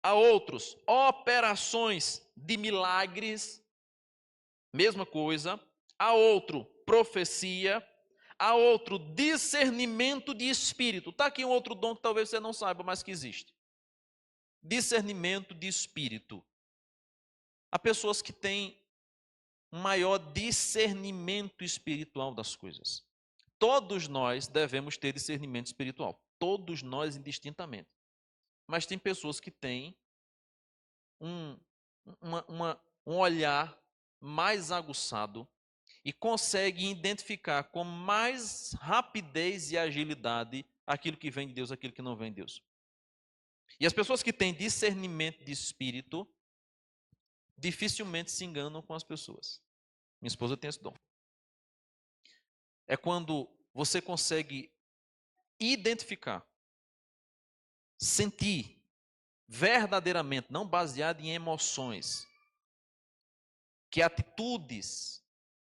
a outros operações de milagres, mesma coisa, a outro profecia, a outro discernimento de espírito. Está aqui um outro dom que talvez você não saiba, mas que existe. Discernimento de espírito. Há pessoas que têm um maior discernimento espiritual das coisas. Todos nós devemos ter discernimento espiritual. Todos nós indistintamente. Mas tem pessoas que têm um olhar mais aguçado e conseguem identificar com mais rapidez e agilidade aquilo que vem de Deus, aquilo que não vem de Deus. E as pessoas que têm discernimento de espírito dificilmente se enganam com as pessoas. Minha esposa tem esse dom. É quando você consegue identificar, sentir verdadeiramente, não baseado em emoções, que atitudes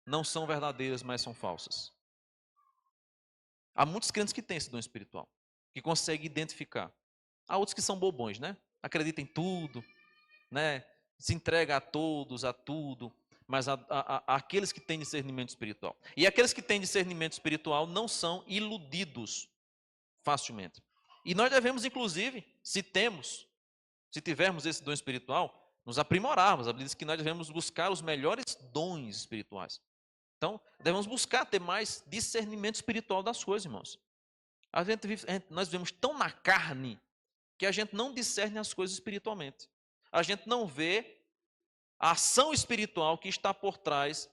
não são verdadeiras, mas são falsas. Há muitos crentes que têm esse dom espiritual, que conseguem identificar. Há outros que são bobões, né? Acreditam em tudo, né? Se entrega a todos, a tudo, mas aqueles que têm discernimento espiritual. E aqueles que têm discernimento espiritual não são iludidos facilmente. E nós devemos, inclusive, se tivermos esse dom espiritual, nos aprimorarmos. A Bíblia diz que nós devemos buscar os melhores dons espirituais. Então, devemos buscar ter mais discernimento espiritual das coisas, irmãos. Nós vivemos tão na carne que a gente não discerne as coisas espiritualmente. A gente não vê a ação espiritual que está por trás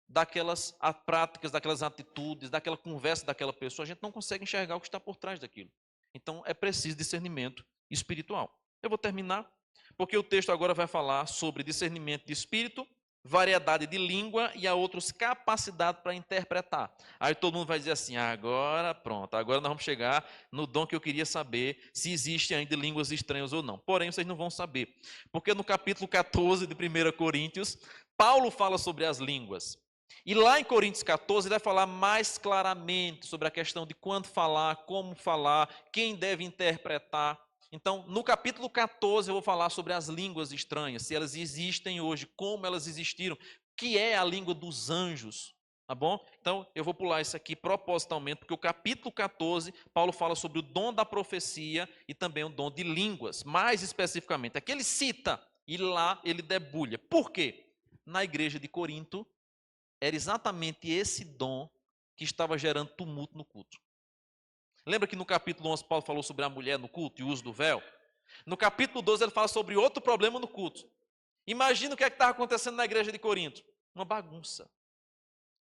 daquelas práticas, daquelas atitudes, daquela conversa daquela pessoa. A gente não consegue enxergar o que está por trás daquilo. Então, é preciso discernimento espiritual. Eu vou terminar, porque o texto agora vai falar sobre discernimento de espírito, variedade de língua e a outros capacidade para interpretar. Aí todo mundo vai dizer assim: agora pronto, agora nós vamos chegar no dom que eu queria saber, se existe ainda línguas estranhas ou não. Porém, vocês não vão saber, porque no capítulo 14 de 1 Coríntios, Paulo fala sobre as línguas. E lá em Coríntios 14, ele vai falar mais claramente sobre a questão de quando falar, como falar, quem deve interpretar. Então, no capítulo 14, eu vou falar sobre as línguas estranhas, se elas existem hoje, como elas existiram, que é a língua dos anjos, tá bom? Então, eu vou pular isso aqui propositalmente, porque o capítulo 14, Paulo fala sobre o dom da profecia e também o dom de línguas, mais especificamente. Aqui ele cita e lá ele debulha. Por quê? Na igreja de Corinto, era exatamente esse dom que estava gerando tumulto no culto. Lembra que no capítulo 11 Paulo falou sobre a mulher no culto e o uso do véu? No capítulo 12 ele fala sobre outro problema no culto. Imagina o que é que estava acontecendo na igreja de Corinto. Uma bagunça.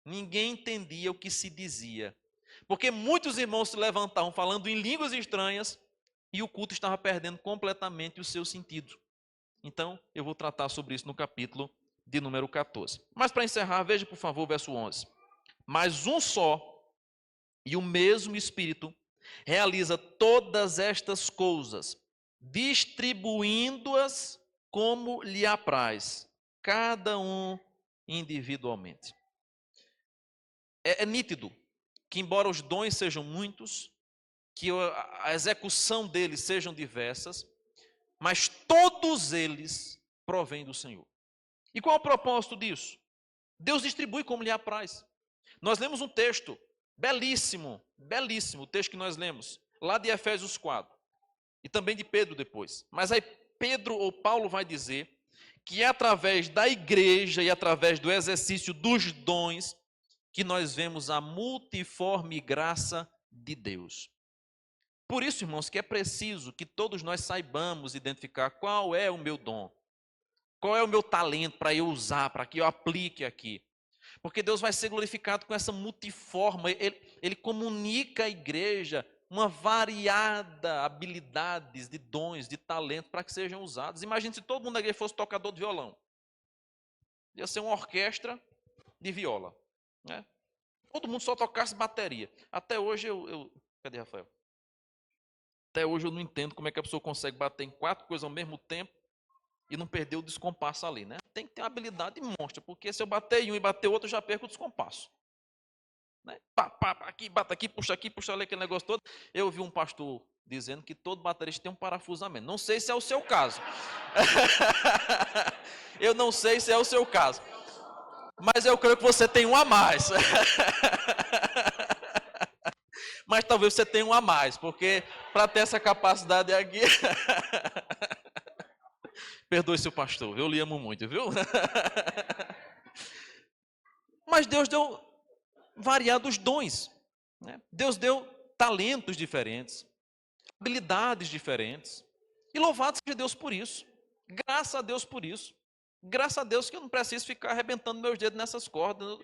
Ninguém entendia o que se dizia. Porque muitos irmãos se levantavam falando em línguas estranhas e o culto estava perdendo completamente o seu sentido. Então, eu vou tratar sobre isso no capítulo de número 14. Mas para encerrar, veja por favor o verso 11. Mas um só e o mesmo Espírito realiza todas estas coisas, distribuindo-as como lhe apraz, cada um individualmente. É nítido que, embora os dons sejam muitos, que a execução deles sejam diversas, mas todos eles provêm do Senhor. E qual é o propósito disso? Deus distribui como lhe apraz. Nós lemos um texto belíssimo, belíssimo, o texto que nós lemos, lá de Efésios 4. E também de Pedro depois. Mas aí Pedro ou Paulo vai dizer que é através da igreja e através do exercício dos dons que nós vemos a multiforme graça de Deus. Por isso, irmãos, que é preciso que todos nós saibamos identificar qual é o meu dom, qual é o meu talento para eu usar, para que eu aplique aqui. Porque Deus vai ser glorificado com essa multiforma, ele comunica à igreja uma variada habilidades, de dons, de talento para que sejam usados. Imagine se todo mundo da igreja fosse tocador de violão. Ia ser uma orquestra de viola, né? Todo mundo só tocasse bateria. Até hoje Cadê, Rafael? Até hoje eu não entendo como é que a pessoa consegue bater em 4 coisas ao mesmo tempo e não perder o descompasso ali, né? Tem que ter uma habilidade monstra, porque se eu bater em um e bater outro, eu já perco o descompasso. Né? Pá, pá, aqui, bata aqui, puxa ali, aquele negócio todo. Eu ouvi um pastor dizendo que todo baterista tem um parafusamento. Não sei se é o seu caso. Eu não sei se é o seu caso. Mas eu creio que você tem um a mais. Mas talvez você tenha um a mais, porque para ter essa capacidade aqui. Perdoe seu pastor, eu lhe amo muito, viu? Mas Deus deu variados dons, né? Deus deu talentos diferentes, habilidades diferentes. E louvado seja Deus por isso. Graças a Deus por isso. Graças a Deus que eu não preciso ficar arrebentando meus dedos nessas cordas.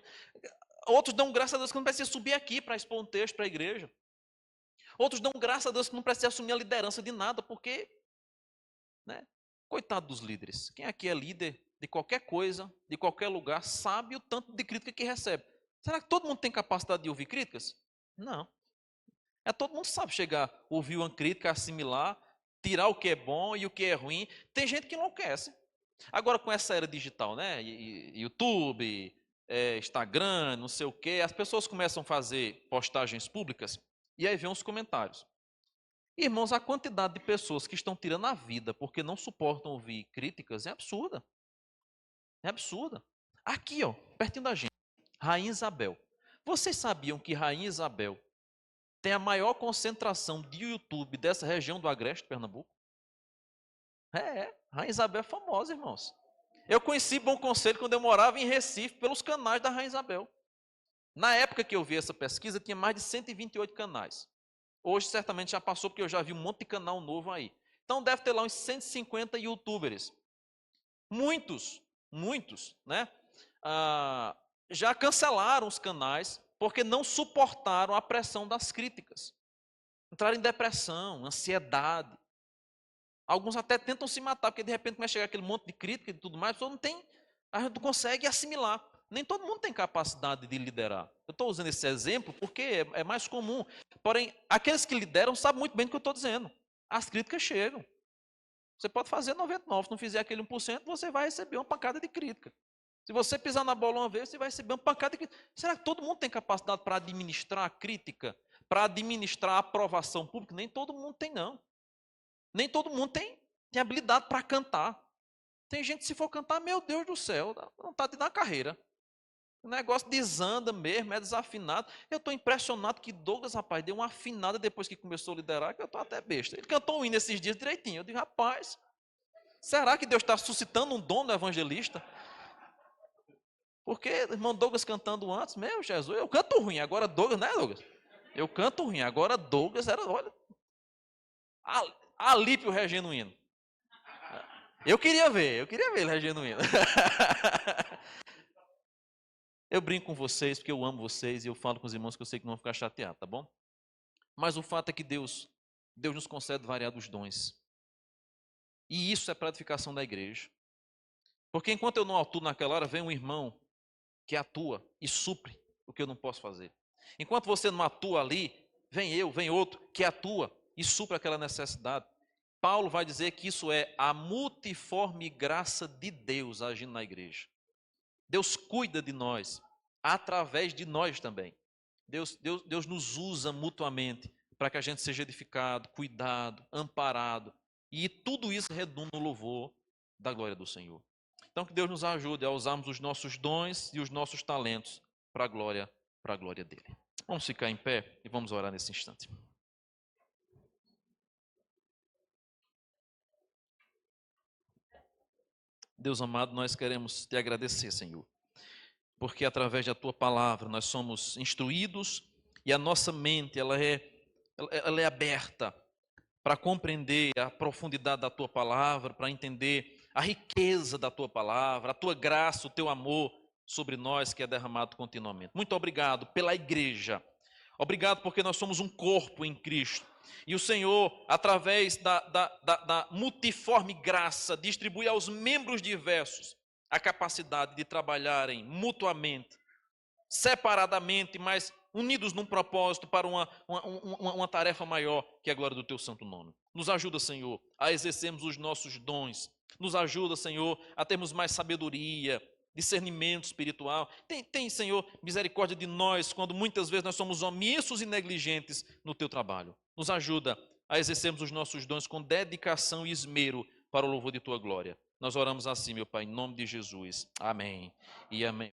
Outros dão graças a Deus que eu não preciso subir aqui para expor um texto para a igreja. Outros dão graças a Deus que não precisa assumir a liderança de nada, porque, né? Coitado dos líderes. Quem aqui é líder de qualquer coisa, de qualquer lugar, sabe o tanto de crítica que recebe. Será que todo mundo tem capacidade de ouvir críticas? Não. Todo mundo sabe chegar, ouvir uma crítica, assimilar, tirar o que é bom e o que é ruim. Tem gente que enlouquece. Agora, com essa era digital, né? YouTube, Instagram, não sei o quê, as pessoas começam a fazer postagens públicas e aí vem os comentários. Irmãos, a quantidade de pessoas que estão tirando a vida porque não suportam ouvir críticas é absurda. É absurda. Aqui, ó, pertinho da gente, Rainha Isabel. Vocês sabiam que Rainha Isabel tem a maior concentração de YouTube dessa região do Agreste, Pernambuco? Rainha Isabel é famosa, irmãos. Eu conheci Bom Conselho quando eu morava em Recife, pelos canais da Rainha Isabel. Na época que eu vi essa pesquisa, tinha mais de 128 canais. Hoje, certamente, já passou, porque eu já vi um monte de canal novo aí. Então, deve ter lá uns 150 youtubers. Muitos, né? Já cancelaram os canais, porque não suportaram a pressão das críticas. Entraram em depressão, ansiedade. Alguns até tentam se matar, porque de repente começa a chegar aquele monte de crítica e tudo mais, a pessoa a gente não consegue assimilar. Nem todo mundo tem capacidade de liderar. Eu estou usando esse exemplo porque é mais comum. Porém, aqueles que lideram sabem muito bem do que eu estou dizendo. As críticas chegam. Você pode fazer 99, se não fizer aquele 1%, você vai receber uma pancada de crítica. Se você pisar na bola uma vez, você vai receber uma pancada de crítica. Será que todo mundo tem capacidade para administrar a crítica? Para administrar a aprovação pública? Nem todo mundo tem, não. Nem todo mundo tem habilidade para cantar. Tem gente que se for cantar, meu Deus do céu, dá vontade de dar carreira. O negócio desanda mesmo, é desafinado. Eu estou impressionado que Douglas, rapaz, deu uma afinada depois que começou a liderar, que eu estou até besta. Ele cantou um hino esses dias direitinho. Eu digo, rapaz, será que Deus está suscitando um dom no evangelista? Porque, irmão Douglas cantando antes, meu Jesus, eu canto ruim. Agora Douglas, né, Douglas? Eu canto ruim. Agora Douglas era, olha, Alípio regendo o hino. Eu queria ver ele regendo o hino. Eu brinco com vocês porque eu amo vocês e eu falo com os irmãos que eu sei que não vão ficar chateados, tá bom? Mas o fato é que Deus nos concede variados dons. E isso é para a edificação da igreja. Porque enquanto eu não atuo naquela hora, vem um irmão que atua e supre o que eu não posso fazer. Enquanto você não atua ali, vem outro que atua e supre aquela necessidade. Paulo vai dizer que isso é a multiforme graça de Deus agindo na igreja. Deus cuida de nós, através de nós também. Deus nos usa mutuamente para que a gente seja edificado, cuidado, amparado. E tudo isso redunda no louvor da glória do Senhor. Então que Deus nos ajude a usarmos os nossos dons e os nossos talentos para a glória dele. Vamos ficar em pé e vamos orar nesse instante. Deus amado, nós queremos te agradecer, Senhor, porque através da tua palavra nós somos instruídos e a nossa mente ela é aberta para compreender a profundidade da tua palavra, para entender a riqueza da tua palavra, a tua graça, o teu amor sobre nós que é derramado continuamente. Muito obrigado pela igreja. Obrigado porque nós somos um corpo em Cristo. E o Senhor, através da multiforme graça, distribui aos membros diversos a capacidade de trabalharem mutuamente, separadamente, mas unidos num propósito para uma tarefa maior, que é a glória do teu santo nome. Nos ajuda, Senhor, a exercermos os nossos dons. Nos ajuda, Senhor, a termos mais sabedoria, discernimento espiritual. Tem, Senhor, misericórdia de nós, quando muitas vezes nós somos omissos e negligentes no teu trabalho. Nos ajuda a exercermos os nossos dons com dedicação e esmero para o louvor de tua glória. Nós oramos assim, meu Pai, em nome de Jesus. Amém e amém.